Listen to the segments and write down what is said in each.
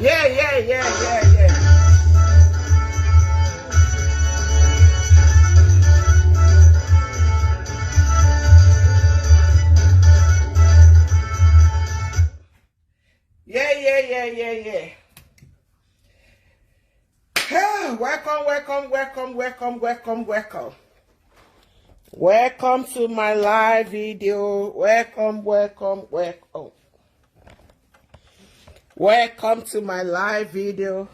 Yeah, yeah, yeah, yeah, yeah. Yeah, yeah, yeah, yeah, yeah. Welcome, welcome, welcome, welcome, welcome, welcome. Welcome to my live video. Welcome, welcome, welcome. Welcome to my live video.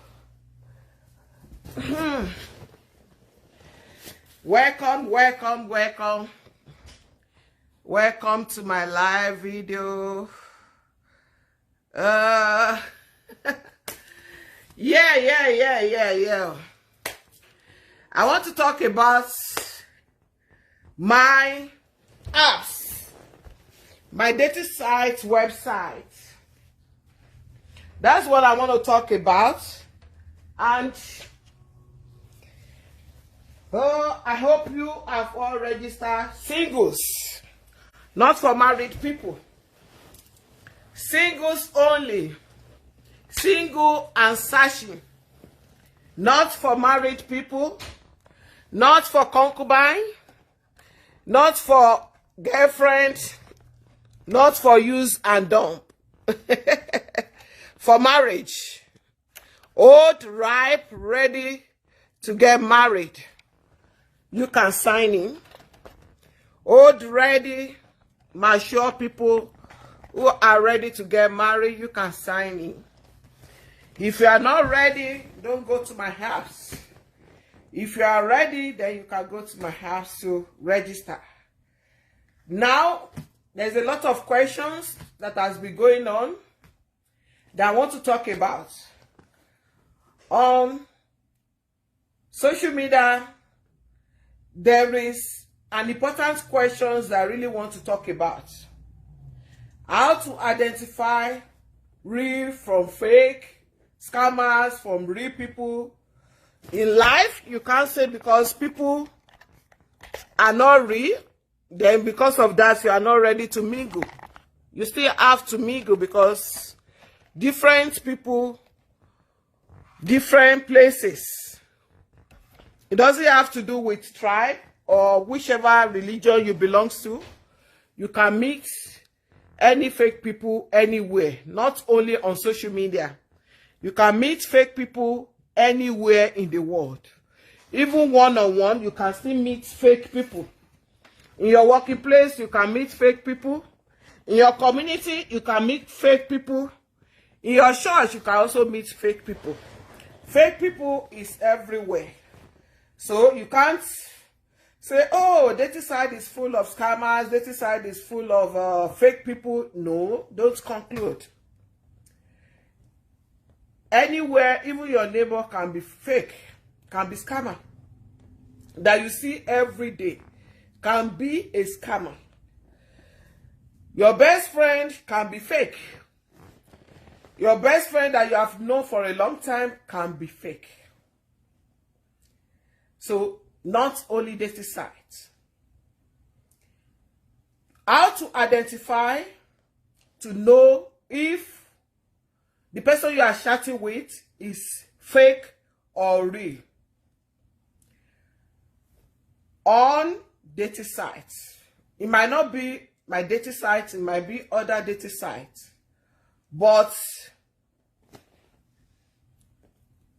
Welcome, welcome, welcome. Welcome to my live video. Yeah, yeah. I want to talk about my apps, my dating site website. That's what I want to talk about. And I hope you have all registered singles, not for married people. Singles only. Single and searching. Not for married people. Not for concubine. Not for girlfriend. Not for use and dump. For marriage. Old, ripe, ready to get married. You can sign in. Old, ready, mature people who are ready to get married, you can sign in. If you are not ready, don't go to my house. If you are ready, then you can go to my house to register. Now, there's a lot of questions that has been going on that I want to talk about. On social media, there is an important question that I really want to talk about. How to identify real from fake, scammers from real people. In life, you can't say because people are not real, then because of that, you are not ready to mingle. You still have to mingle because different people, different places. It doesn't have to do with tribe or whichever religion you belong to. You can meet any fake people anywhere, not only on social media. You can meet fake people anywhere in the world. Even one-on-one, you can still meet fake people. In your working place, you can meet fake people. In your community, you can meet fake people. In your church, you can also meet fake people. Fake people is everywhere. So you can't say, oh, dating site is full of scammers, dating site is full of fake people. No, don't conclude. Anywhere, even your neighbor can be fake, can be scammer. That you see every day can be a scammer. Your best friend can be fake. Your best friend that you have known for a long time can be fake. So, not only dating sites. How to identify, to know if the person you are chatting with is fake or real. On dating sites. It might not be my dating site, it might be other dating sites. But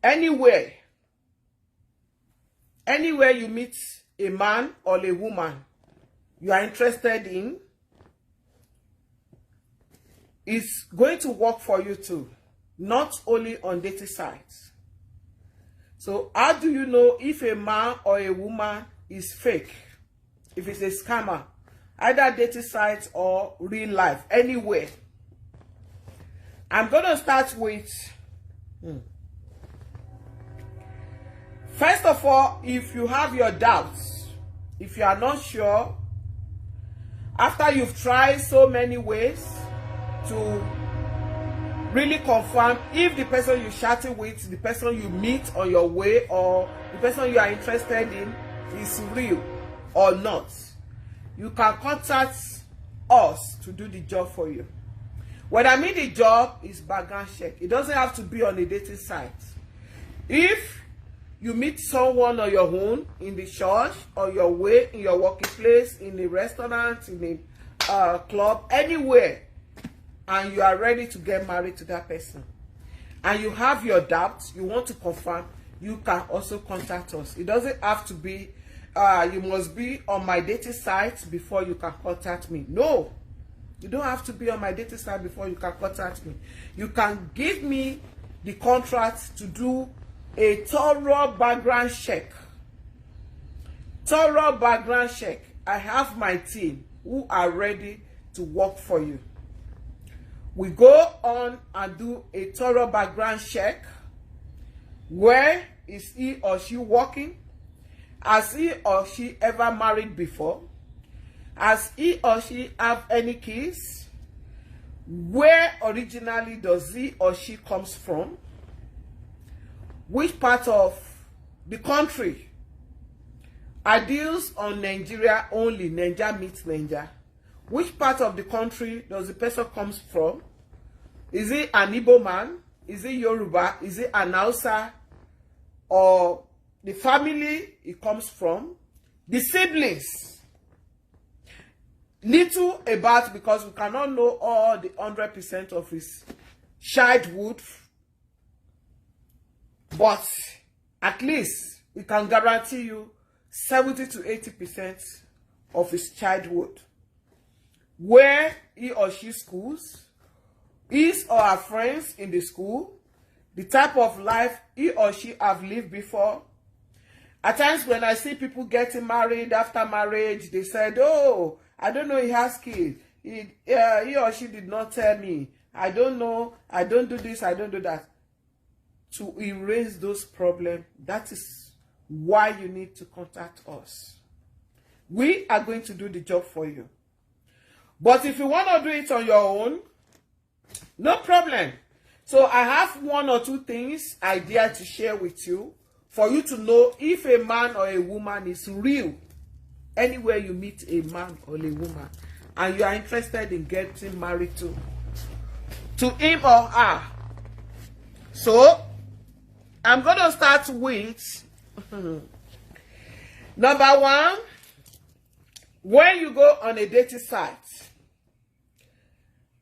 anywhere you meet a man or a woman you are interested in, it's going to work for you too, not only on dating sites. So how do you know if a man or a woman is fake? If it's a scammer, either dating sites or real life, anywhere. I'm going to start with first of all, if you have your doubts, if you are not sure, after you've tried so many ways to really confirm if the person you're chatting with, the person you meet on your way, or the person you are interested in is real or not, you can contact us to do the job for you. When I mean the job is background check. It doesn't have to be on a dating site. If you meet someone on your own, in the church, on your way, in your working place, in a restaurant, in a club, anywhere, and you are ready to get married to that person, and you have your doubts, you want to confirm, you can also contact us. It doesn't have to be, you must be on my dating site before you can contact me. No, you don't have to be on my dating site before you can contact me. You can give me the contract to do a thorough background check. Thorough background check. I have my team who are ready to work for you. We go on and do a thorough background check. Where is he or she working? Has he or she ever married before? Has he or she have any kids? Where originally does he or she comes from? Which part of the country? Ideals on Nigeria only, Nigeria meets Nigeria. Which part of the country does the person comes from? Is it an Igbo man? Is it Yoruba? Is it an Hausa? Or the family it comes from? The siblings. Little about, because we cannot know all the 100% of his childhood. But at least we can guarantee you 70 to 80% of his childhood. Where he or she schools, his or her friends in the school, the type of life he or she have lived before. At times when I see people getting married, after marriage, they said, oh, I don't know he has kids. He or she did not tell me. I don't know. I don't do this. I don't do that. To erase those problems, that is why you need to contact us. We are going to do the job for you. But if you want to do it on your own, no problem. So I have one or two things I dare to share with you for you to know if a man or a woman is real. Anywhere you meet a man or a woman and you are interested in getting married to him or her. So I'm going to start with number one. When you go on a dating site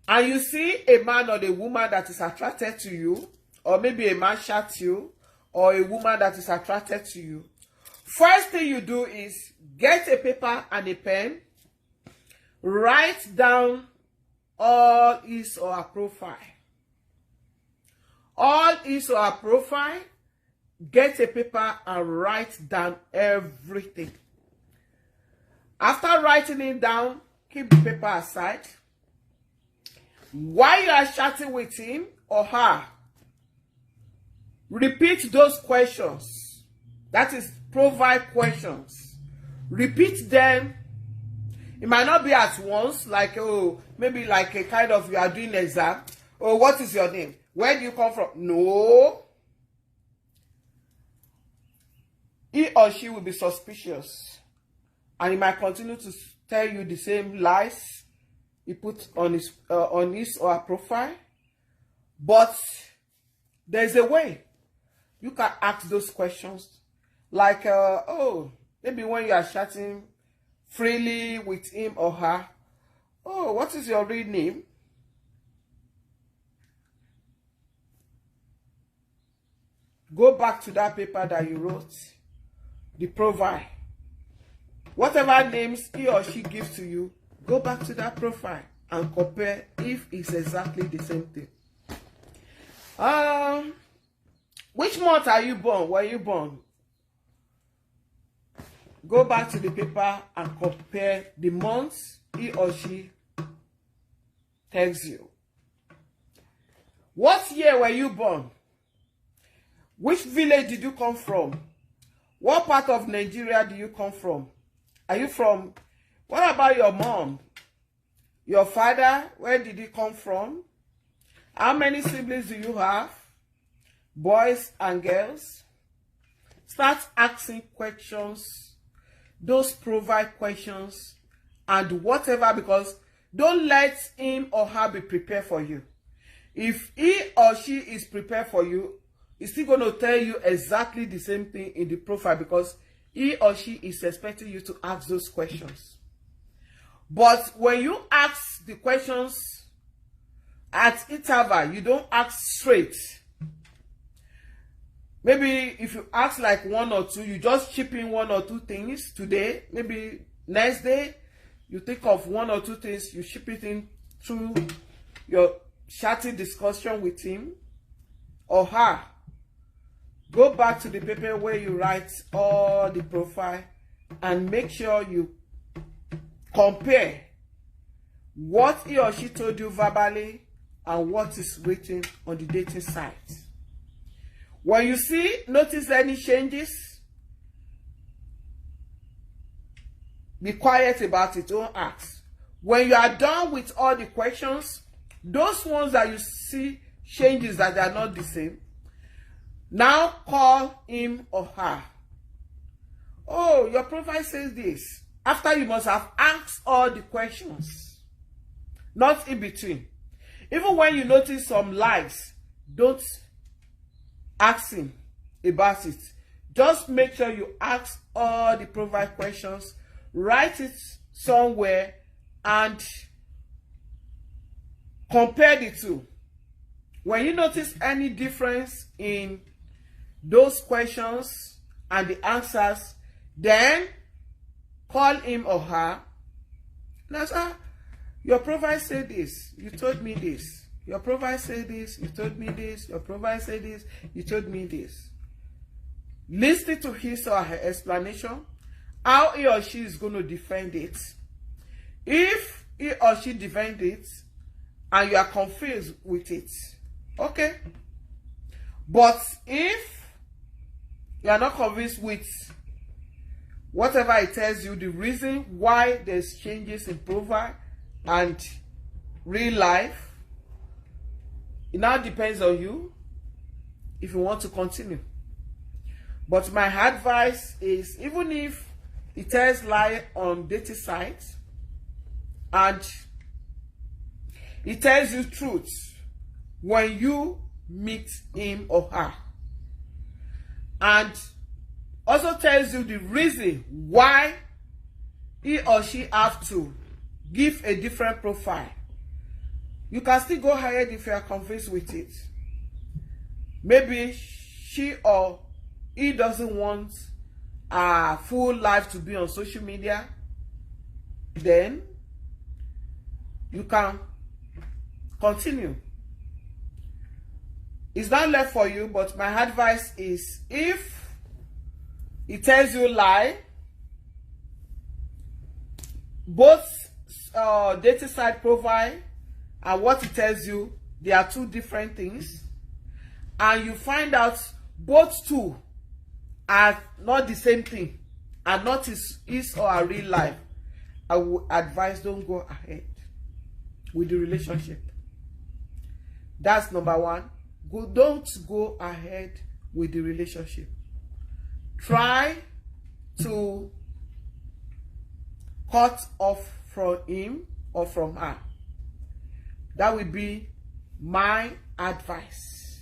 and you see a man or a woman that is attracted to you, or maybe a man chats you, or a woman that is attracted to you, first thing you do is get a paper and a pen, write down all his or her profile. All his or her profile, get a paper and write down everything. After writing it down, keep the paper aside. While you are chatting with him or her, repeat those questions. That is, provide questions. Repeat them. It might not be at once, like, oh, maybe like a kind of, you are doing an exam. Oh, what is your name? Where do you come from? No. He or she will be suspicious. And he might continue to tell you the same lies he put on his or her profile. But there's a way you can ask those questions. Like, oh, maybe when you are chatting freely with him or her, oh, what is your real name? Go back to that paper that you wrote, the profile. Whatever names he or she gives to you, go back to that profile and compare if it's exactly the same thing. Which month are you born? Were you born? Go back to the paper and compare the months he or she tells you. What year were you born? Which village did you come from? What part of Nigeria do you come from? Are you from? What about your mom? Your father, where did he come from? How many siblings do you have? Boys and girls? Start asking questions. Those provide questions and whatever, because Don't let him or her be prepared for you. If he or she is prepared for you, he's still going to tell you exactly the same thing in the profile, because he or she is expecting you to ask those questions. But when you ask the questions at interval, you don't ask straight. Maybe if you ask like one or two, you just chip in one or two things today. Maybe next day, you think of one or two things, you chip it in through your chatty discussion with him or her. Go back to the paper where you write all the profile and make sure you compare what he or she told you verbally and what is written on the dating site. When you notice any changes, be quiet about it, don't ask. When you are done with all the questions, those ones that you see changes that they are not the same, now call him or her. Oh, your profile says this. After you must have asked all the questions, not in between. Even when you notice some lies, don't ask him about it. Just make sure you ask all the profile questions, write it somewhere, and compare the two. When you notice any difference in those questions and the answers, then call him or her. Now, sir, your profile said this, you told me this. Your profile said this, you told me this. Your profile said this, you told me this. Listen to his or her explanation, how he or she is going to defend it. If he or she defends it and you are confused with it, okay. But if you are not convinced with whatever it tells you, the reason why there's changes in profile and real life, it now depends on you if you want to continue. But my advice is, even if it tells lie on dating sites and it tells you truth when you meet him or her, and also tells you the reason why he or she have to give a different profile, you can still go ahead if you are convinced with it. Maybe she or he doesn't want a full life to be on social media, then you can continue. It's not left for you, but my advice is, if it tells you lie, both dating site profile and what it tells you, they are two different things, and you find out both two are not the same thing and not his or her real life, I would advise don't go ahead with the relationship. That's number one. Don't go ahead with the relationship. Try to cut off from him or from her. That would be my advice.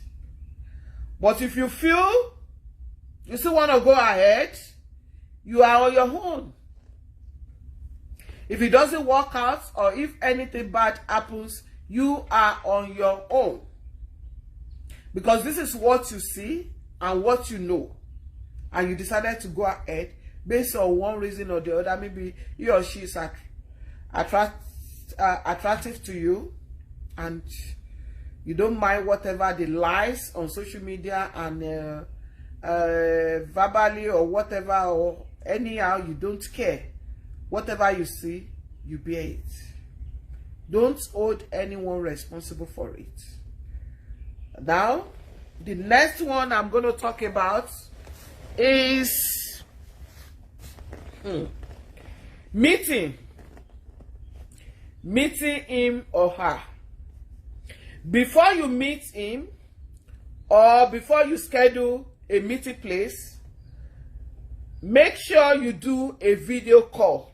But if you feel you still want to go ahead, you are on your own. If it doesn't work out, or if anything bad happens, you are on your own. Because this is what you see and what you know. And you decided to go ahead based on one reason or the other. Maybe he or she is attractive to you, and you don't mind whatever the lies on social media and verbally or whatever, or anyhow, you don't care. Whatever you see, you bear it. Don't hold anyone responsible for it. Now, the next one I'm going to talk about is meeting him or her. Before you meet him, or before you schedule a meeting place, make sure you do a video call.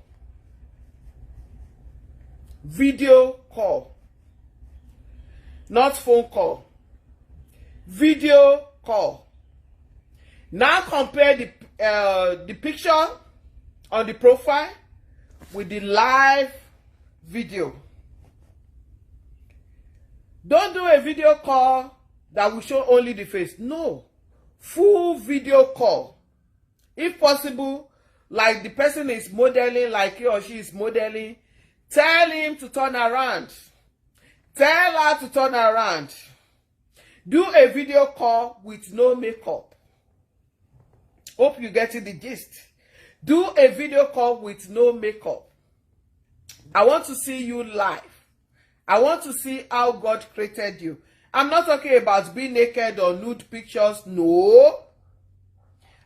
Video call. Not phone call. Video call. Now compare the picture on the profile with the live video. Don't do a video call that will show only the face. No. Full video call. If possible, like the person is modeling, like he or she is modeling, tell him to turn around. Tell her to turn around. Do a video call with no makeup. Hope you get the gist. Do a video call with no makeup. I want to see you live. I want to see how God created you. I'm not talking about being naked or nude pictures. No.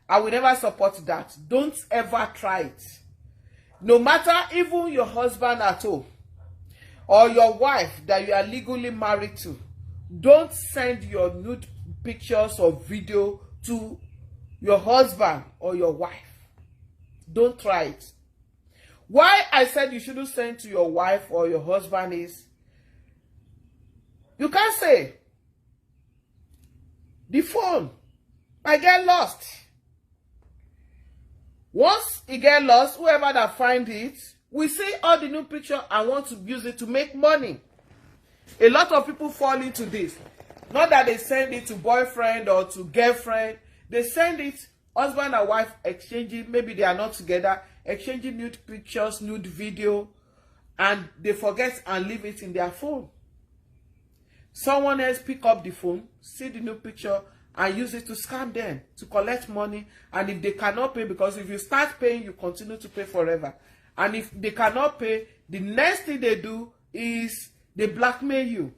I will never support that. Don't ever try it. No matter even your husband at home or your wife that you are legally married to, don't send your nude pictures or video to your husband or your wife. Don't try it. Why I said you shouldn't send to your wife or your husband is, you can't say, the phone might get lost. Once it get lost, whoever that find it, we see all the new picture and want to use it to make money. A lot of people fall into this. Not that they send it to boyfriend or to girlfriend. They send it, husband and wife exchanging, maybe they are not together, exchanging nude pictures, nude video, and they forget and leave it in their phone. Someone else pick up the phone, see the new picture, and use it to scam them, to collect money. And if they cannot pay, because if you start paying, you continue to pay forever. And if they cannot pay, the next thing they do is they blackmail you.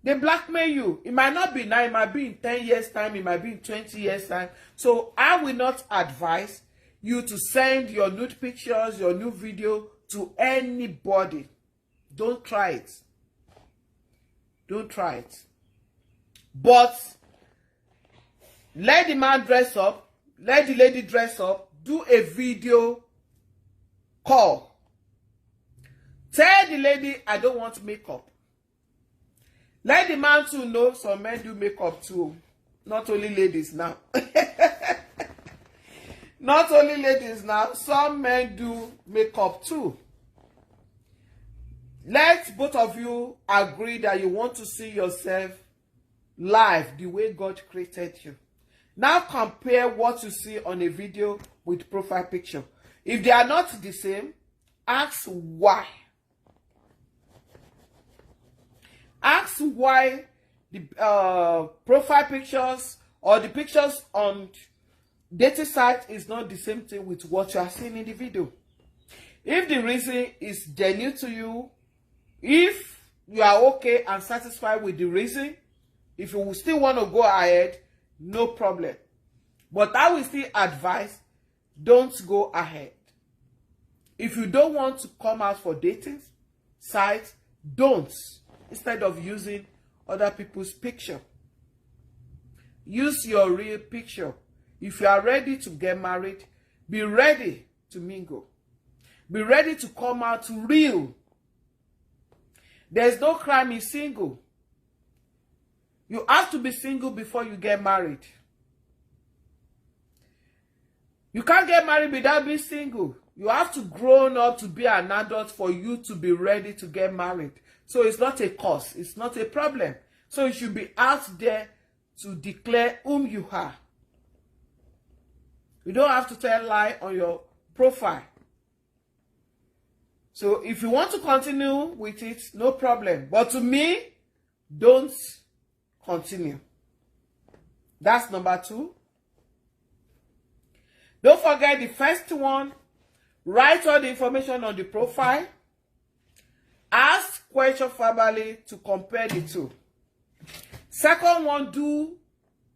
They blackmail you. It might not be now, it might be in 10 years' time, it might be in 20 years' time. So I will not advise you to send your nude pictures, your new video to anybody. Don't try it. Don't try it. But let the man dress up, let the lady dress up, do a video call. Tell the lady, I don't want makeup. Let the man too know some men do makeup too. Not only ladies now. Not only ladies now. Some men do makeup too. Let both of you agree that you want to see yourself live the way God created you. Now compare what you see on a video with profile picture. If they are not the same, ask why. Ask why the profile pictures or the pictures on dating site is not the same thing with what you are seeing in the video. If the reason is genuine to you, if you are okay and satisfied with the reason, if you still want to go ahead, no problem. But I will still advise, don't go ahead. If you don't want to come out for dating sites, don't. Instead of using other people's picture. Use your real picture. If you are ready to get married, be ready to mingle. Be ready to come out real. There's no crime in single. You have to be single before you get married. You can't get married without being single. You have to grow up to be an adult for you to be ready to get married. So it's not a cause. It's not a problem. So you should be out there to declare whom you are. You don't have to tell a lie on your profile. So if you want to continue with it, no problem. But to me, don't continue. That's number 2. Don't forget the first one. Write all the information on the profile. Ask question verbally to compare the two. Second one, do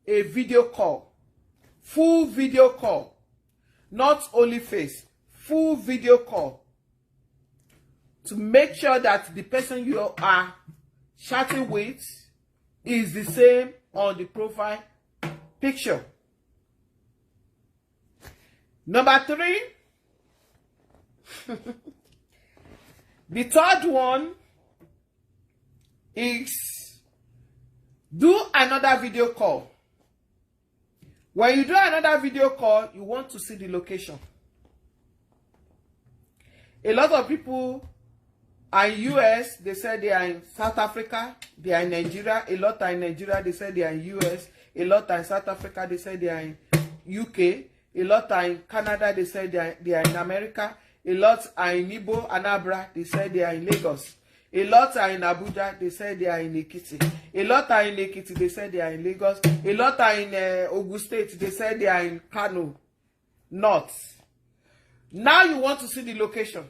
a video call. Full video call. Not only face. Full video call. To make sure that the person you are chatting with is the same on the profile picture. Number 3. The third one is do another video call. When you do another video call, you want to see the location. A lot of people are in US, they say they are in South Africa, they are in Nigeria. A lot are in Nigeria, they say they are in US. A lot are in South Africa, they say they are in UK. A lot are in Canada, they say they are in America. A lot are in Igbo, Anambra, they say they are in Lagos. A lot are in Abuja, they say they are in Ekiti. A lot are in Ekiti, they say they are in Lagos. A lot are in Ogun State, they say they are in Kano North. Now you want to see the location.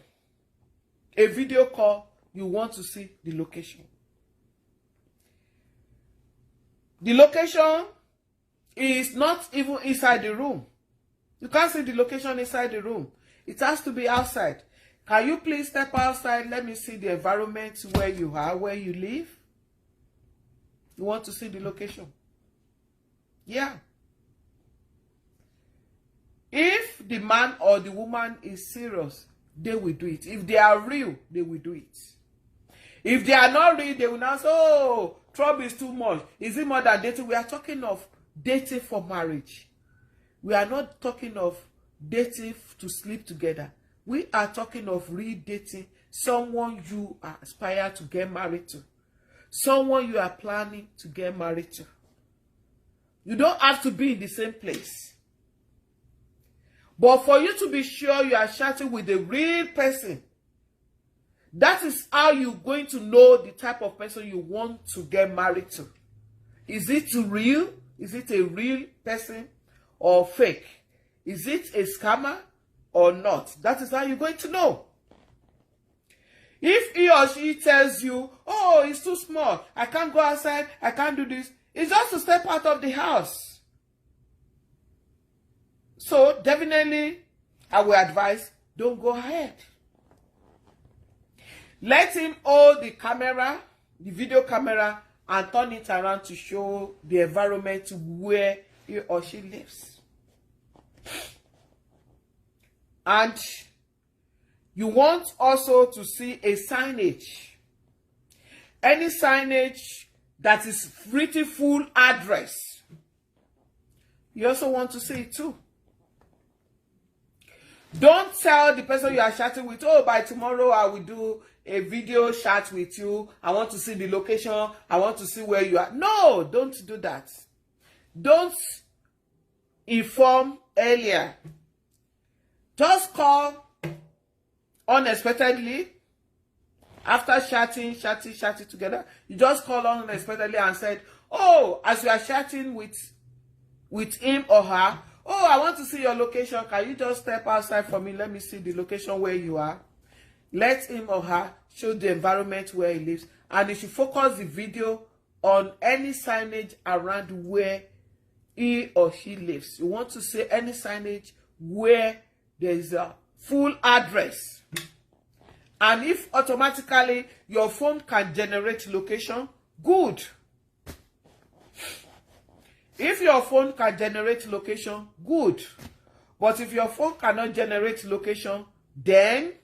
A video call, you want to see the location. The location is not even inside the room. You can't see the location inside the room. It has to be outside. Can you please step outside? Let me see the environment where you are, where you live. You want to see the location? Yeah. If the man or the woman is serious, they will do it. If they are real, they will do it. If they are not real, they will not say, oh, trouble is too much. Is it more than dating? We are talking of dating for marriage. We are not talking of dating to sleep together. We are talking of real dating, someone you aspire to get married to. Someone you are planning to get married to. You don't have to be in the same place. But for you to be sure you are chatting with a real person, that is how you're going to know the type of person you want to get married to. Is it real? Is it a real person or fake? Is it a scammer or not? That is how you're going to know. If he or she tells you, oh, it's too small, I can't go outside, I can't do this, it's just to step out of the house. So definitely, I will advise, don't go ahead. Let him hold the camera, the video camera, and turn it around to show the environment where he or she lives. And you want also to see a signage. Any signage that is pretty full address. You also want to see it too. Don't tell the person you are chatting with, oh, by tomorrow I will do a video chat with you. I want to see the location. I want to see where you are. No, don't do that. Don't inform earlier. Just call unexpectedly. After chatting together, you just call unexpectedly and said, oh, as you are chatting with him or her, oh, I want to see your location. Can you just step outside for me? Let me see the location where you are. Let him or her show the environment where he lives. And you should focus the video on any signage around where he or she lives. You want to see any signage where there is a full address. And if automatically your phone can generate location, good. If your phone can generate location, good. But if your phone cannot generate location, then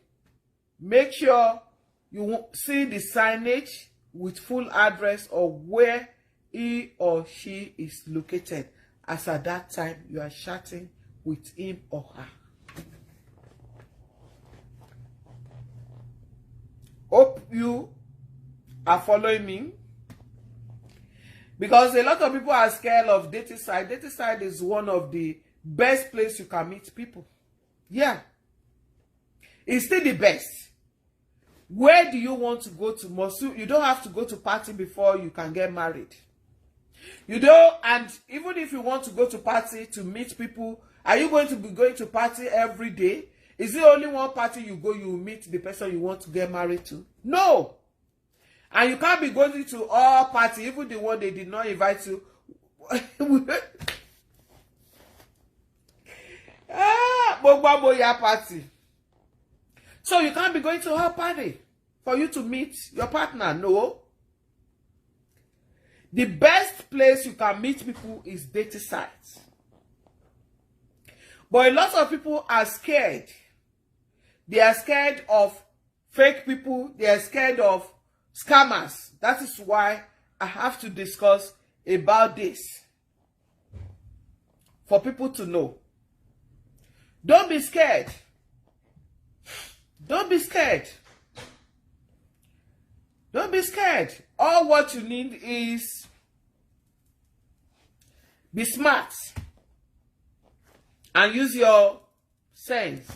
make sure you see the signage with full address or where he or she is located, as at that time you are chatting with him or her. Hope you are following me. Because a lot of people are scared of dating site. Dating site is one of the best places you can meet people. Yeah. It's still the best. Where do you want to go to? You don't have to go to party before you can get married. You don't, and even if you want to go to party to meet people, are you going to be going to party every day? Is it only one party you go, you meet the person you want to get married to? No. And you can't be going to all parties, even the one they did not invite you. Party. So you can't be going to all party for you to meet your partner. No. The best place you can meet people is dating sites. But a lot of people are scared. They are scared of fake people, they are scared of scammers. That is why I have to discuss about this for people to know. Don't be scared. Don't be scared. Don't be scared. All what you need is be smart and use your sense.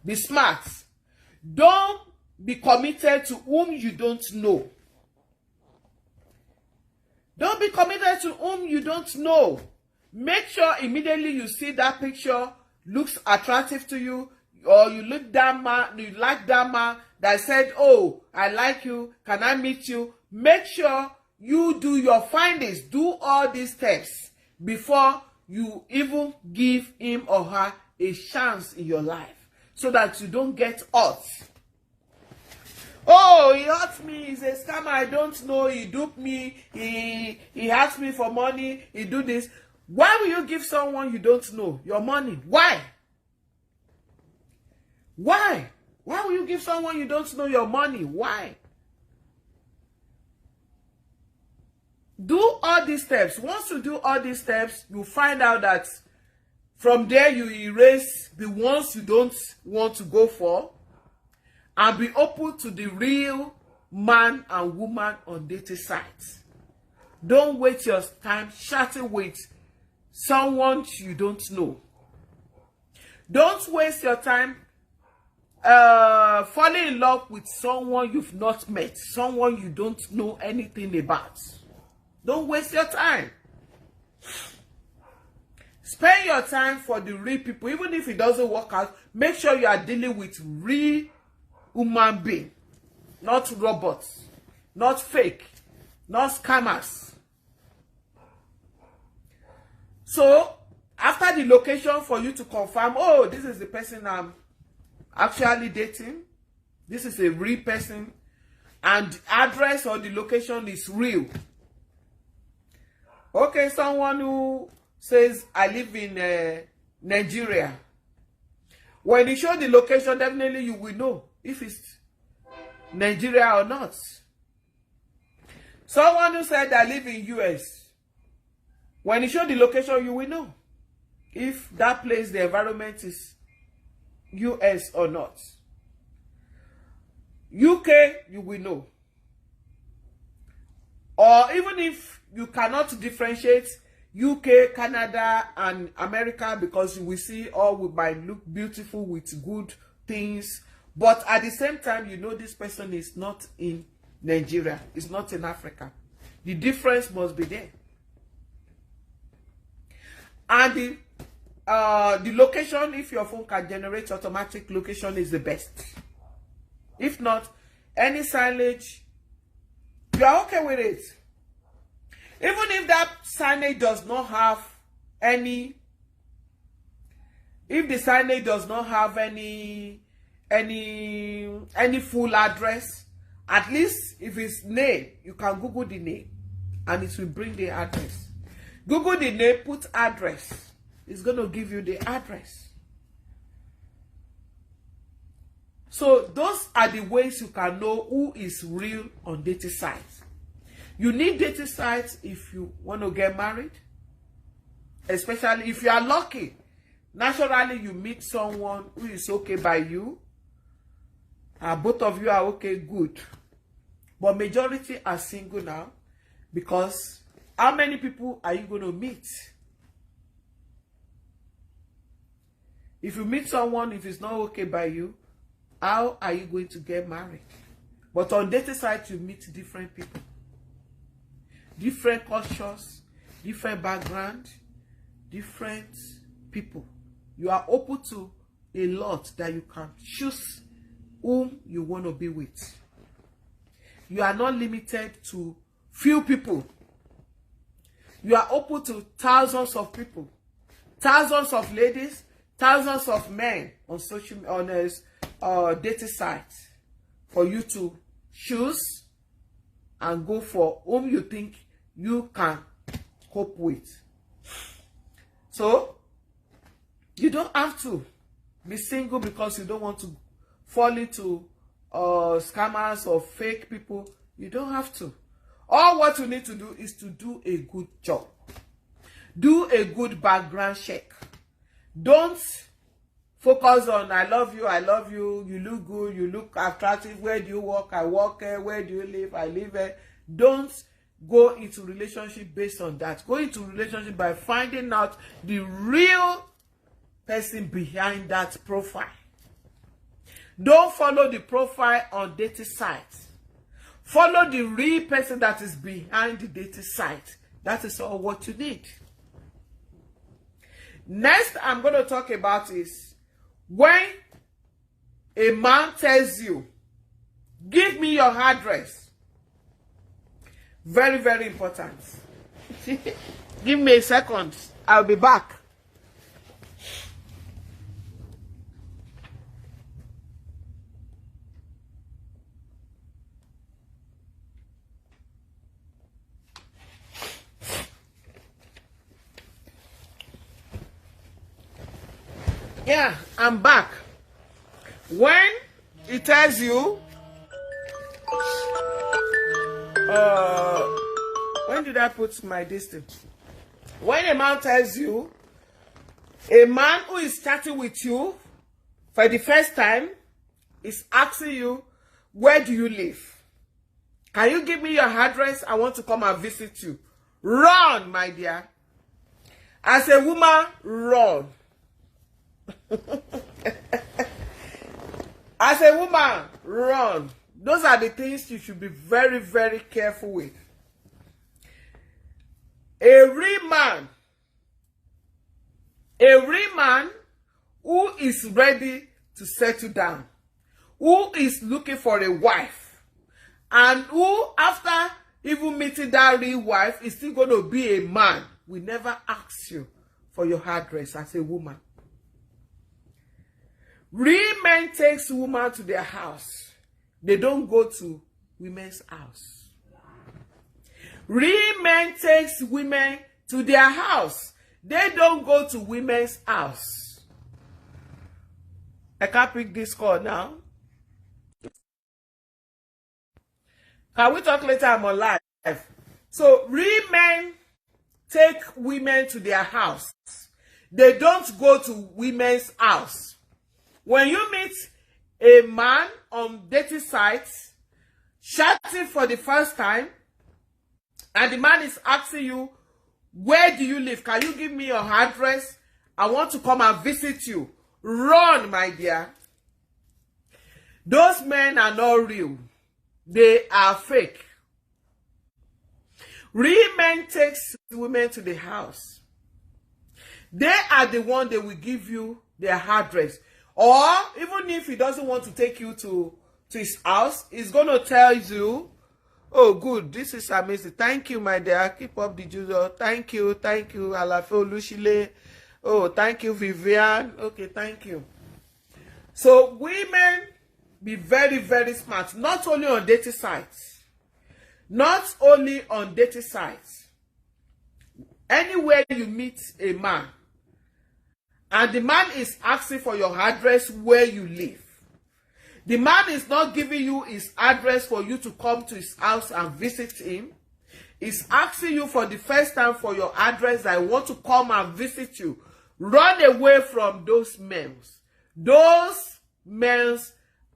Be smart. Don't be committed to whom you don't know. Don't be committed to whom you don't know. Make sure immediately you see that picture looks attractive to you, or you like that man that said, oh, I like you, can I meet you? Make sure you do your findings, do all these steps before you even give him or her a chance in your life, so that you don't get hurt. Oh, he hurt me, he's a scammer, I don't know, he duped me, he asked me for money, he do this. Why will you give someone you don't know your money? Why? Why? Why will you give someone you don't know your money? Why? Do all these steps. Once you do all these steps, you find out that from there you erase the ones you don't want to go for and be open to the real man and woman on dating sites. Don't waste your time chatting with someone you don't know. Don't waste your time falling in love with someone you've not met, someone you don't know anything about. Don't waste your time. Spend your time for the real people. Even if it doesn't work out, make sure you are dealing with real human beings, not robots, not fake, not scammers. So, after the location for you to confirm, oh, this is the person I'm actually dating, this is a real person, and the address or the location is real. Okay, someone who says, I live in Nigeria. When you show the location, definitely you will know if it's Nigeria or not. Someone who said, I live in US. When you show the location, you will know if that place, the environment is US or not. UK, you will know. Or even if you cannot differentiate UK, Canada, and America, because you will see all might look beautiful with good things, but at the same time, you know this person is not in Nigeria, it's not in Africa. The difference must be there. And the location, if your phone can generate automatic location, is the best. If not, any signage, you are okay with it. Even if that signage does not have any, if the signage does not have any full address, at least if it's name, you can Google the name and it will bring the address. Google the name, put address. It's going to give you the address. So those are the ways you can know who is real on dating sites. You need dating sites if you want to get married, especially if you are lucky. Naturally, you meet someone who is okay by you. Both of you are okay, good. But majority are single now, because how many people are you going to meet? If you meet someone, if it's not okay by you, how are you going to get married? But on dating sites, you meet different people. Different cultures, different background, different people. You are open to a lot that you can choose whom you want to be with. You are not limited to few people. You are open to thousands of people, thousands of ladies, thousands of men on dating sites for you to choose and go for whom you think you can cope with. So you don't have to be single because you don't want to fall into or scammers or fake people. You don't have to. All what you need to do is to do a good job. Do a good background check. Don't focus on I love you, you look good, you look attractive, where do you work, I work here, where do you live, I live here. Don't go into relationship based on that. Go into relationship by finding out the real person behind that profile. Don't follow the profile on dating sites. Follow the real person that is behind the dating site. That is all what you need. Next, I'm going to talk about is when a man tells you, give me your address. Very, very important. Give me a second. I'll be back. Yeah, I'm back. When it tells you, when did I put my distance? When a man tells you, a man who is chatting with you for the first time is asking you, where do you live? Can you give me your address? I want to come and visit you. Run, my dear. As a woman, run. As a woman, run. Those are the things you should be very, very careful with. A real man who is ready to settle down, who is looking for a wife, and who, after even meeting that real wife, is still going to be a man, will never ask you for your address as a woman. Real men takes women to their house. They don't go to women's house. Real men takes women to their house. They don't go to women's house. I can't pick this call now. Can we talk later? I'm on live. So real men take women to their house. They don't go to women's house. When you meet a man on dating sites, chatting for the first time, and the man is asking you, where do you live? Can you give me your address? I want to come and visit you. Run, my dear. Those men are not real. They are fake. Real men takes women to the house. They are the one that will give you their address. Or even if he doesn't want to take you to his house, he's going to tell you, oh, good, this is amazing. Thank you, my dear. Keep up the judo. Thank you. Alafo Lushile. Oh, thank you, Vivian. Okay, thank you. So women, be very, very smart. Not only on dating sites. Not only on dating sites. Anywhere you meet a man, and the man is asking for your address where you live. The man is not giving you his address for you to come to his house and visit him. He's asking you for the first time for your address. I want to come and visit you. Run away from those men. Those men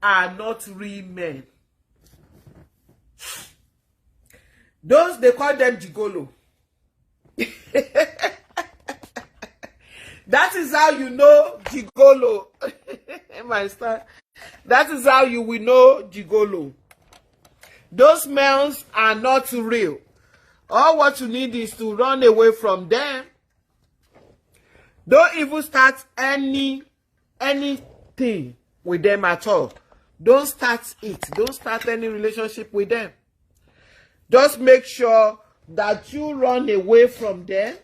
are not real men. Those, they call them gigolo. That is how you know gigolo. My star. That is how you will know gigolo. Those males are not real. All what you need is to run away from them. Don't even start anything with them at all. Don't start it. Don't start any relationship with them. Just make sure that you run away from them.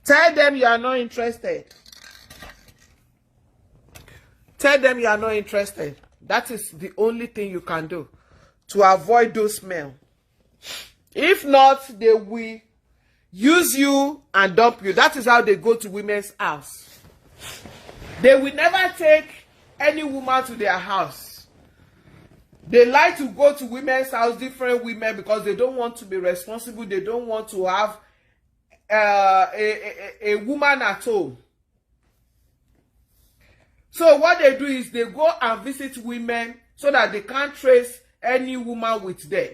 Tell them you are not interested. Tell them you are not interested. That is the only thing you can do to avoid those men. If not, they will use you and dump you. That is how they go to women's house. They will never take any woman to their house. They like to go to women's house, different women, because they don't want to be responsible. They don't want to have a woman at home. So what they do is they go and visit women so that they can't trace any woman with them.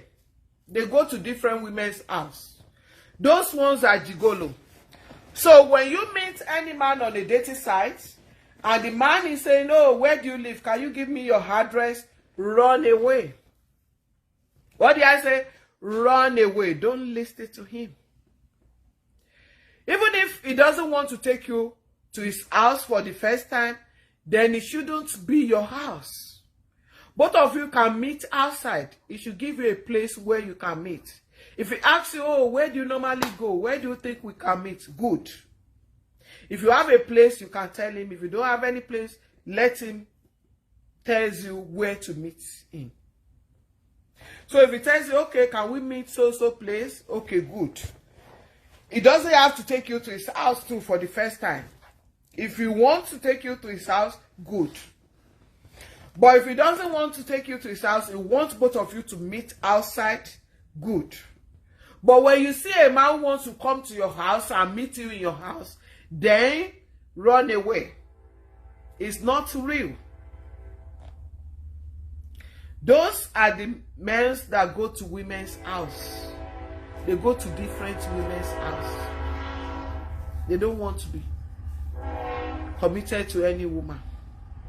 They go to different women's house. Those ones are gigolo. So when you meet any man on a dating site and the man is saying, "Oh, where do you live? Can you give me your address?" Run away. What did I say? Run away. Don't listen to him. Even if he doesn't want to take you to his house for the first time, then it shouldn't be your house. Both of you can meet outside. He should give you a place where you can meet. If he asks you, "Oh, where do you normally go? Where do you think we can meet?" Good. If you have a place, you can tell him. If you don't have any place, let him tell you where to meet him. So if he tells you, "Okay, can we meet so place?" Okay, good. He doesn't have to take you to his house too for the first time. If he wants to take you to his house, good. But if he doesn't want to take you to his house, he wants both of you to meet outside, good. But when you see a man wants to come to your house and meet you in your house, then run away. It's not real. Those are the men that go to women's house. They go to different women's house. They don't want to be committed to any woman.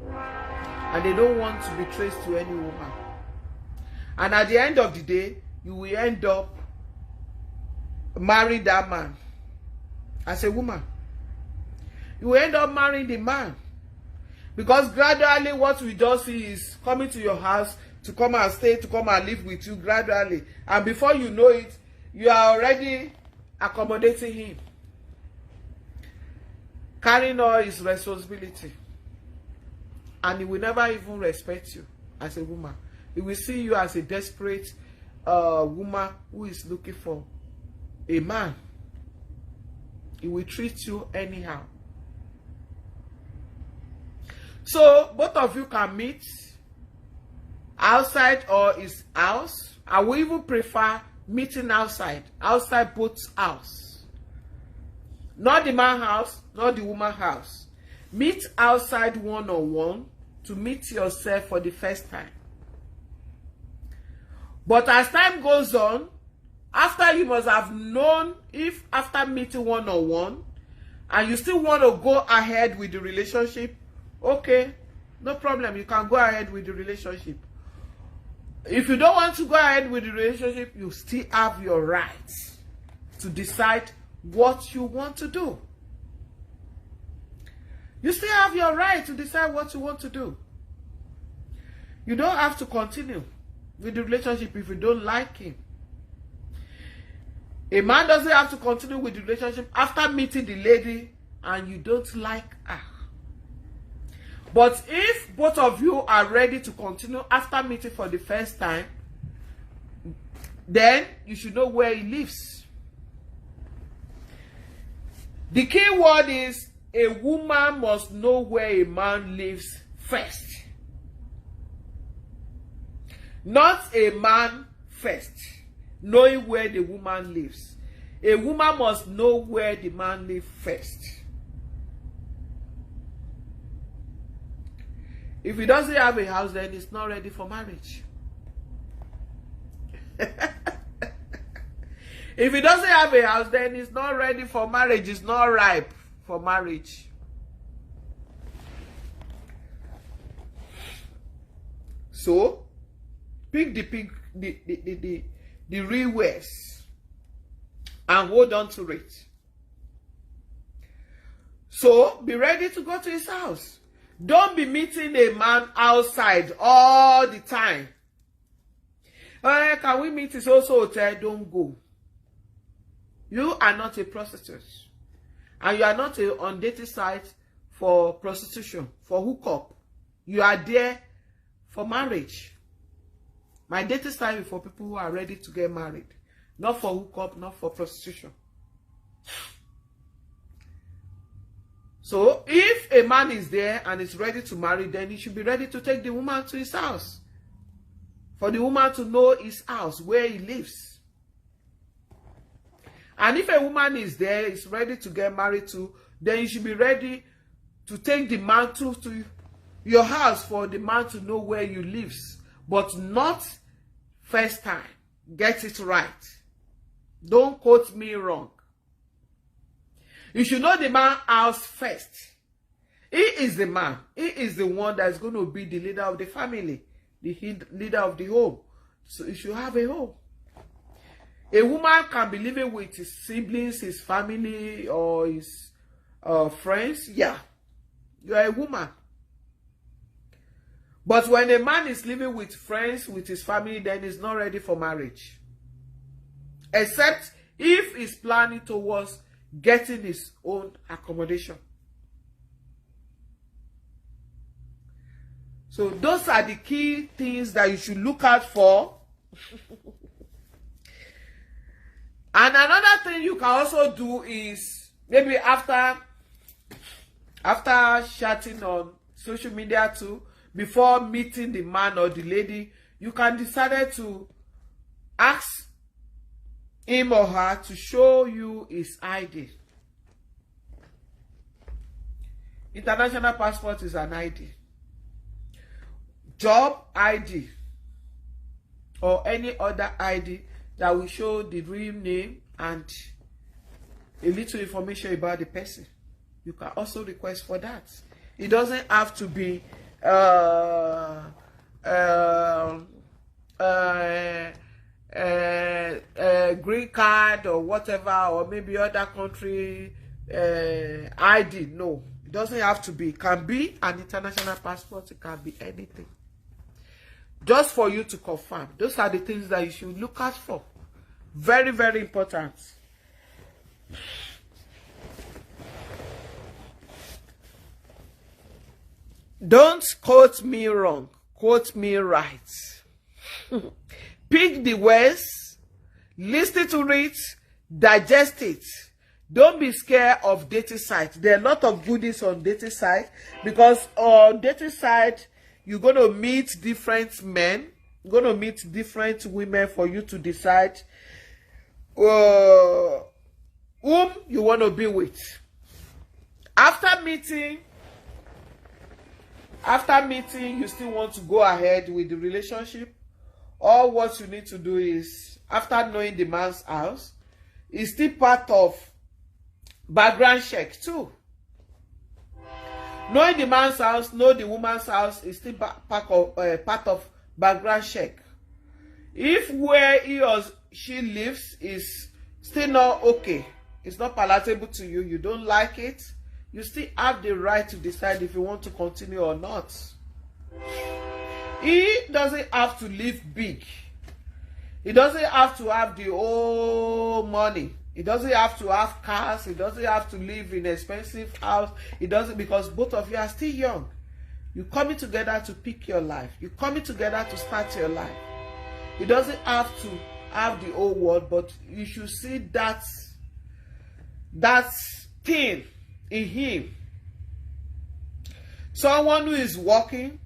And they don't want to be traced to any woman. And at the end of the day, you will end up marrying that man as a woman. You will end up marrying the man. Because gradually what we just see is coming to your house to come and stay, to come and live with you gradually. And before you know it, you are already accommodating him, carrying all his responsibility. And he will never even respect you as a woman. He will see you as a desperate woman who is looking for a man. He will treat you anyhow. So both of you can meet outside or his house. I will even prefer meeting outside both house. Not the man house, not the woman house. Meet outside one-on-one to meet yourself for the first time. But as time goes on, after you must have known, if after meeting one-on-one and you still want to go ahead with the relationship, okay, no problem, you can go ahead with the relationship. If you don't want to go ahead with the relationship, you still have your rights to decide what you want to do. You still have your right to decide what you want to do. You don't have to continue with the relationship if you don't like him. A man doesn't have to continue with the relationship after meeting the lady and you don't like her. But if both of you are ready to continue after meeting for the first time, then you should know where he lives. The key word is a woman must know where a man lives first. Not a man first, knowing where the woman lives. A woman must know where the man lives first. If he doesn't have a house, then he's not ready for marriage. If he doesn't have a house, then he's not ready for marriage. He's not ripe for marriage. So, pick the real words and hold on to it. So, be ready to go to his house. Don't be meeting a man outside all the time. Can we meet his also hotel? Don't go. You are not a prostitute. And you are not on dating site for prostitution, for hookup. You are there for marriage. My dating site is for people who are ready to get married. Not for hookup, not for prostitution. So, if a man is there and is ready to marry, then he should be ready to take the woman to his house. for the woman to know his house, where he lives. And if a woman is there, is ready to get married to, then you should be ready to take the man to your house for the man to know where you live. But not first time. Get it right. Don't quote me wrong. You should know the man's house first. He is the man. He is the one that's going to be the leader of the family, the leader of the home. So you should have a home. A woman can be living with his siblings, his family, or his friends. Yeah, you are a woman. But when a man is living with friends, with his family, then he's not ready for marriage. Except if he's planning towards getting his own accommodation. So those are the key things that you should look out for. And another thing you can also do is maybe after chatting on social media too, before meeting the man or the lady, you can decide to ask him or her to show you his ID. International passport is an ID. Job ID or any other ID that will show the real name and a little information about the person. You can also request for that. It doesn't have to be green card or whatever, or maybe other country ID. No, it doesn't have to be. It can be an international passport. It can be anything. Just for you to confirm. Those are the things that you should look out for. Very, very important. Don't quote me wrong. Quote me right. Pick the words, listen to it, digest it. Don't be scared of dating sites. There are a lot of goodies on dating sites, because on dating site you're going to meet different men, you're going to meet different women for you to decide whom you want to be with. After meeting, you still want to go ahead with the relationship. All what you need to do is, after knowing the man's house, is still part of background check too. Knowing the man's house, know the woman's house is still part of background check. If where he or she lives is still not okay, it's not palatable to you, you don't like it, you still have the right to decide if you want to continue or not. He doesn't have to live big. He doesn't have to have the whole money. He doesn't have to have cars. He doesn't have to live in an expensive house. He doesn't, because both of you are still young. You're coming together to pick your life. You're coming together to start your life. He doesn't have to have the whole world, but you should see that thing in him. Someone who is working,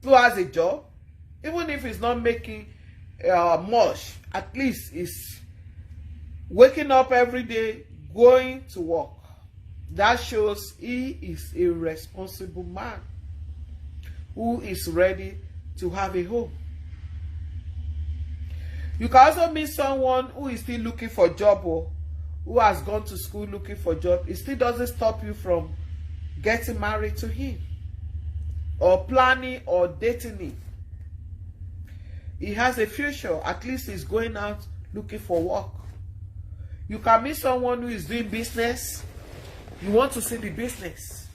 who has a job, even if he's not making much, at least is waking up every day, going to work. That shows he is a responsible man who is ready to have a home. You can also meet someone who is still looking for a job, or who has gone to school looking for a job. It still doesn't stop you from getting married to him, or planning or dating him. He has a future. At least he's going out looking for work. You can meet someone who is doing business. You want to see the business.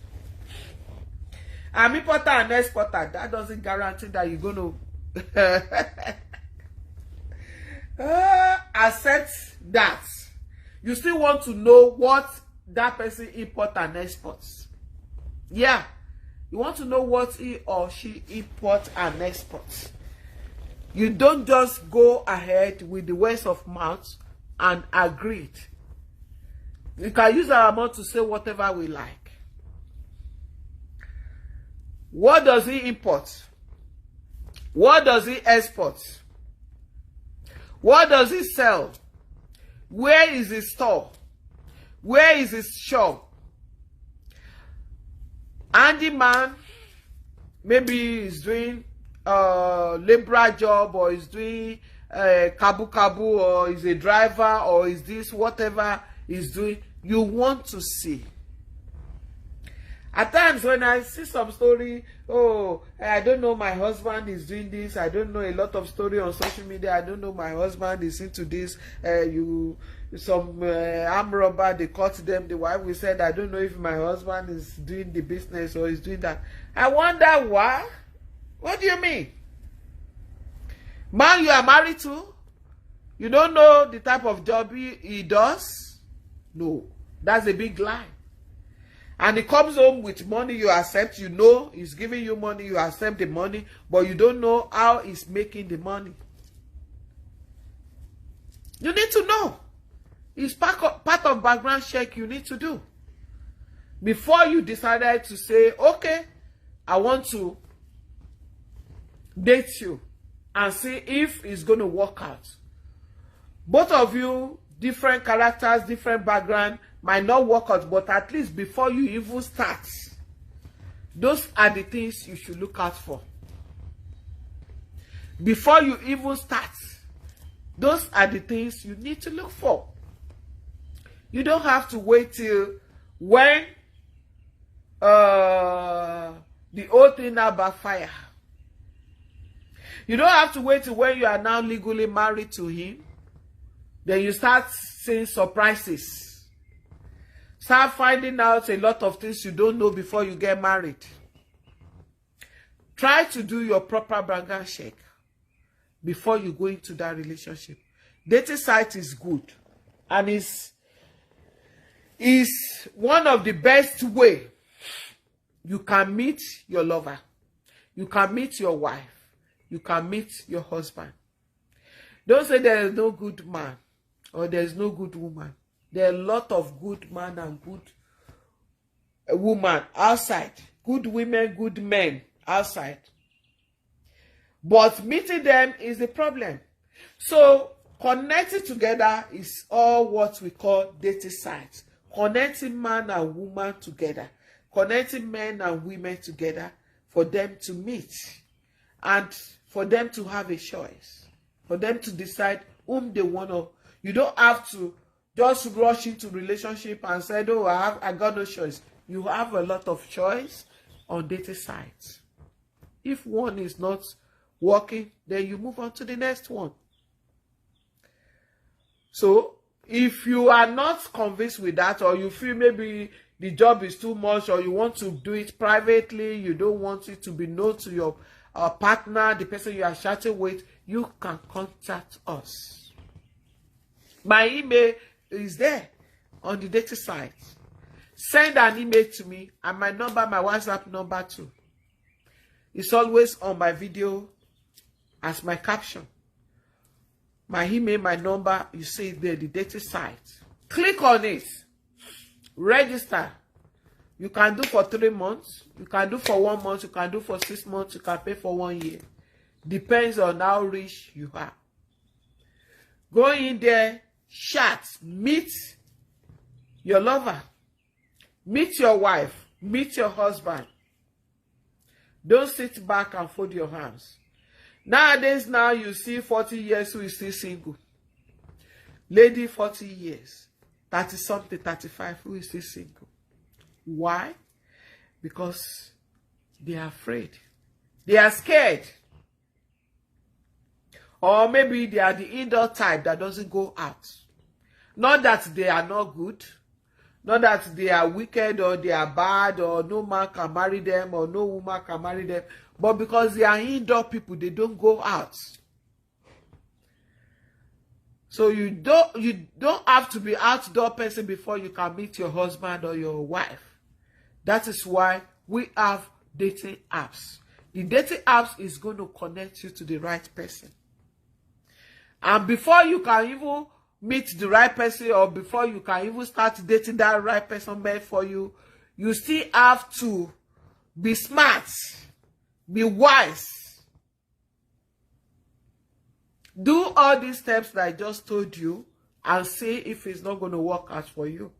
I'm importer and exporter. That doesn't guarantee that you're going to accept that. You still want to know what that person imports and exports. Yeah. You want to know what he or she imports and exports. You don't just go ahead with the words of mouth and agreed. We can use our mouth to say whatever we like. What does he import? What does he export? What does he sell? Where is his store? Where is his shop? Handyman, maybe he's doing labor job, or he's doing kabu or he's a driver, or is this whatever he's doing. You want to see. At times when I see some story, oh, I don't know, my husband is doing this. I don't know, a lot of story on social media. I don't know, my husband is into this. Some armed robber, they caught them. The wife will said, I don't know if my husband is doing the business or is doing that. I wonder why. What do you mean? Man you are married to, you don't know the type of job he does? No, that's a big lie. And he comes home with money, you accept, you know he's giving you money, you accept the money, but you don't know how he's making the money. You need to know. It's part of background check you need to do. Before you decided to say, okay, I want to date you and see if it's going to work out. Both of you, different characters, different background, might not work out, but at least before you even start, those are the things you should look out for. Before you even start, those are the things you need to look for. You don't have to wait till when the whole thing now backfire. You don't have to wait till when you are now legally married to him. Then you start seeing surprises. Start finding out a lot of things you don't know before you get married. Try to do your proper background check before you go into that relationship. Dating site is good, and is one of the best way you can meet your lover. You can meet your wife. You can meet your husband. Don't say there is no good man or there is no good woman. There are a lot of good man and good woman outside. Good women, good men outside. But meeting them is the problem. So connecting together is all what we call dating sites. Connecting man and woman together. Connecting men and women together for them to meet. And for them to have a choice. For them to decide whom they want to. You don't have to just rush into relationship and say, oh, I got no choice. You have a lot of choice on dating sites. If one is not working, then you move on to the next one. So, if you are not convinced with that, or you feel maybe the job is too much, or you want to do it privately, you don't want it to be known to your partner, the person you are chatting with, you can contact us. My email is there on the dating site. Send an email to me, and my number, my WhatsApp number too. It's always on my video as my caption. My email, my number, you see it there, the dating site. Click on it. Register. You can do for 3 months. You can do for 1 month. You can do for 6 months. You can pay for 1 year. Depends on how rich you are. Go in there, chat, meet your lover, meet your wife, meet your husband. Don't sit back and fold your hands. Nowadays, now you see 40 years who is still single. Lady 40 years, 30 something, 35 who is still single. Why? Because they are afraid. They are scared. Or maybe they are the indoor type that doesn't go out. Not that they are not good. Not that they are wicked or they are bad or no man can marry them or no woman can marry them. But because they are indoor people, they don't go out. So you don't have to be outdoor person before you can meet your husband or your wife. That is why we have dating apps. The dating apps is going to connect you to the right person. And before you can even meet the right person, or before you can even start dating that right person made for you, you still have to be smart, be wise. Do all these steps that I just told you and see if it's not going to work out for you.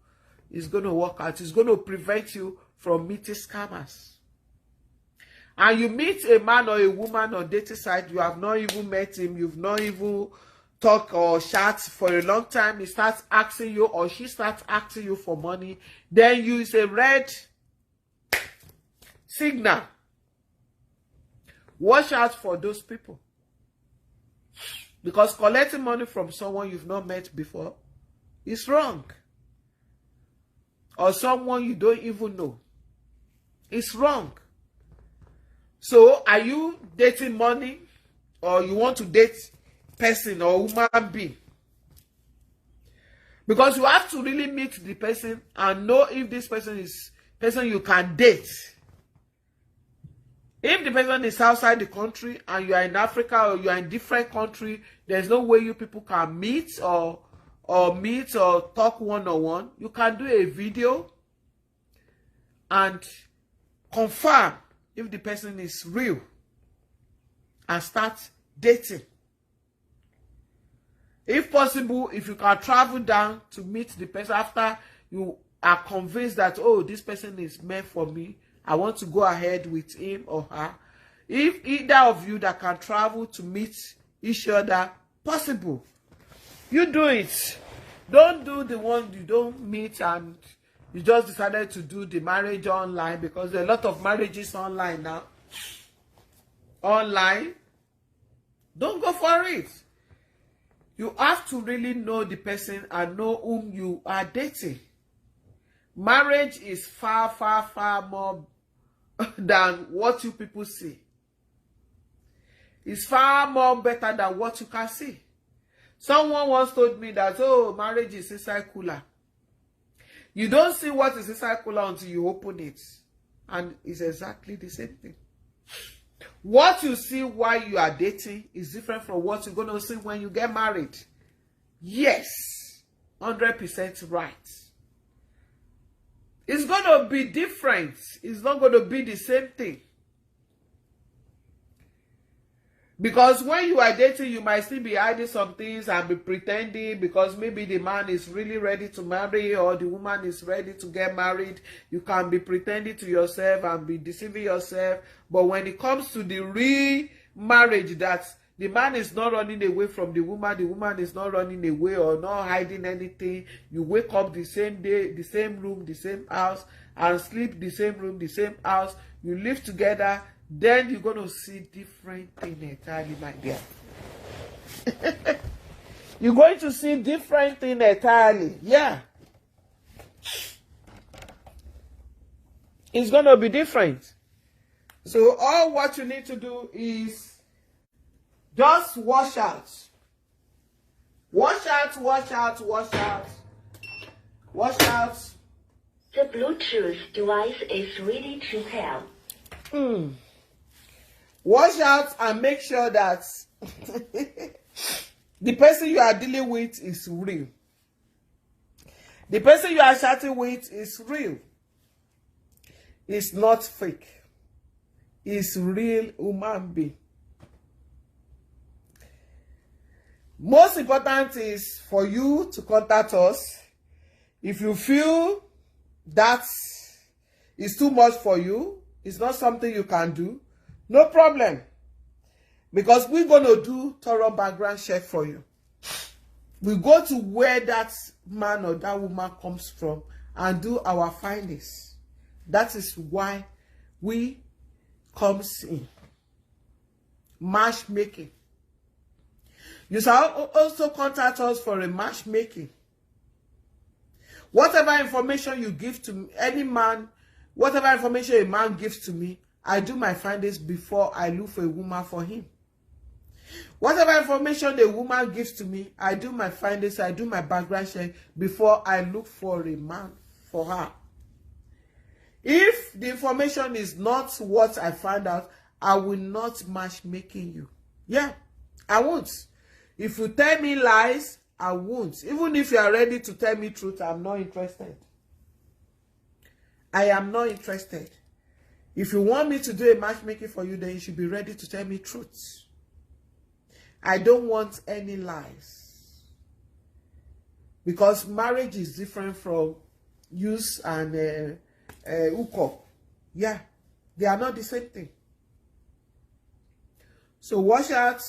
It's going to work out. It's going to prevent you from meeting scammers. And you meet a man or a woman on dating site, you have not even met him, you've not even talked or chat for a long time. He starts asking you, or she starts asking you for money. Then you use a red signal. Watch out for those people. Because collecting money from someone you've not met before is wrong. Or someone you don't even know. It's wrong. So, are you dating money? Or you want to date person or human being? Because you have to really meet the person and know if this person is person you can date. If the person is outside the country and you are in Africa or you are in different country, there's no way you people can meet or talk one-on-one. You can do a video and confirm if the person is real and start dating. If possible, if you can travel down to meet the person after you are convinced that, oh, this person is meant for me, I want to go ahead with him or her. If either of you that can travel to meet each other, possible, you do it. Don't do the one you don't meet and you just decided to do the marriage online, because there are a lot of marriages online now. Online. Don't go for it. You have to really know the person and know whom you are dating. Marriage is far, far, far more than what you people see. It's far more better than what you can see. Someone once told me that, oh, marriage is inside cooler. You don't see what is inside cooler until you open it. And it's exactly the same thing. What you see while you are dating is different from what you're going to see when you get married. Yes, 100% right. It's going to be different. It's not going to be the same thing. Because when you are dating, you might still be hiding some things and be pretending, because maybe the man is really ready to marry or the woman is ready to get married. You can be pretending to yourself and be deceiving yourself. But when it comes to the real marriage, that the man is not running away from the woman is not running away or not hiding anything. You wake up the same day, the same room, the same house, and sleep the same room, the same house. You live together. Then you're going to see different things entirely, my dear. You're going to see different things entirely. Yeah. It's going to be different. So all what you need to do is just watch out. Watch out, watch out, watch out. Watch out. The Bluetooth device is ready to pair. Watch out and make sure that the person you are dealing with is real. The person you are chatting with is real. It's not fake. It's real human being. Most important is for you to contact us. If you feel that is too much for you, it's not something you can do, no problem. Because we're going to do thorough background check for you. We go to where that man or that woman comes from and do our findings. That is why we comes in. Matchmaking. You shall also contact us for a matchmaking. Whatever information you give to any man, whatever information a man gives to me, I do my findings before I look for a woman for him. Whatever information a woman gives to me, I do my findings, I do my background check before I look for a man for her. If the information is not what I find out, I will not matchmaking you. Yeah, I won't. If you tell me lies, I won't. Even if you are ready to tell me truth, I'm not interested. I am not interested. If you want me to do a matchmaking for you, then you should be ready to tell me truth. I don't want any lies. Because marriage is different from use and hookup. Yeah, they are not the same thing. So watch out.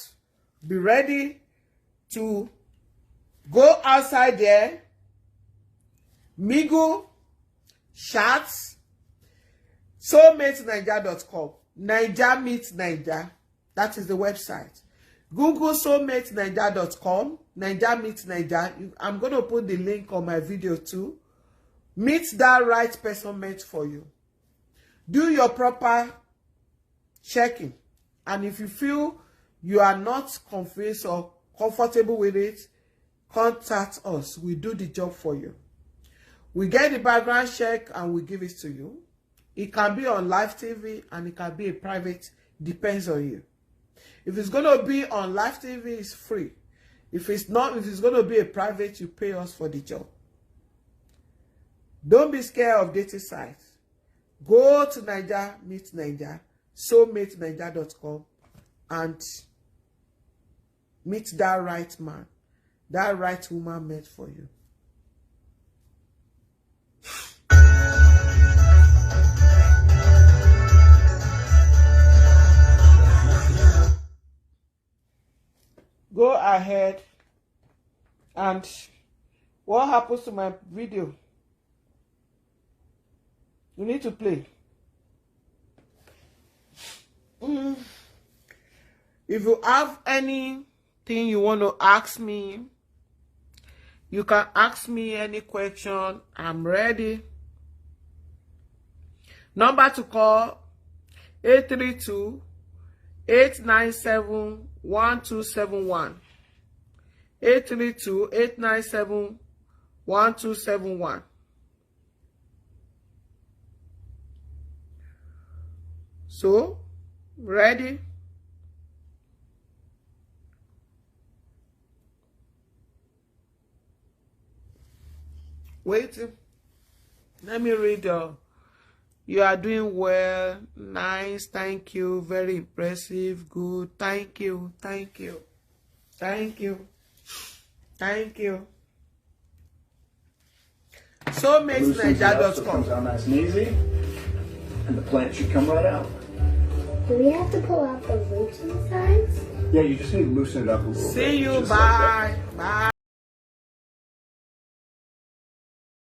Be ready to go outside there, mingle, chat. soulmateniger.com. Naija meets Naija. That is the website. Google soulmateniger.com. Naija meets Naija. I'm going to put the link on my video too. Meet that right person meant for you. Do your proper checking. And if you feel you are not confused or comfortable with it, contact us. We do the job for you. We get the background check and we give it to you. It can be on live TV and it can be a private. Depends on you. If it's going to be on live TV, it's free. If it's going to be a private, you pay us for the job. Don't be scared of dating sites. Go to Naija meet Naija, soulmateniger.com, and meet that right man, that right woman meant for you. Go ahead and what happens to my video? You need to play. If you have anything you want to ask me, you can ask me any question. I'm ready. Number to call 832-897-1271. 832-897-1271. So, ready? Wait. Let me read. You are doing well. Nice. Thank you. Very impressive. Good. Thank you. Thank you. Thank you. Thank you. soulmateniger.com. Comes out nice and easy, and the plant should come right out. Do we have to pull out the roots and sides? Yeah, you just need to loosen it up a little bit. See you. Just like that. Bye. Bye.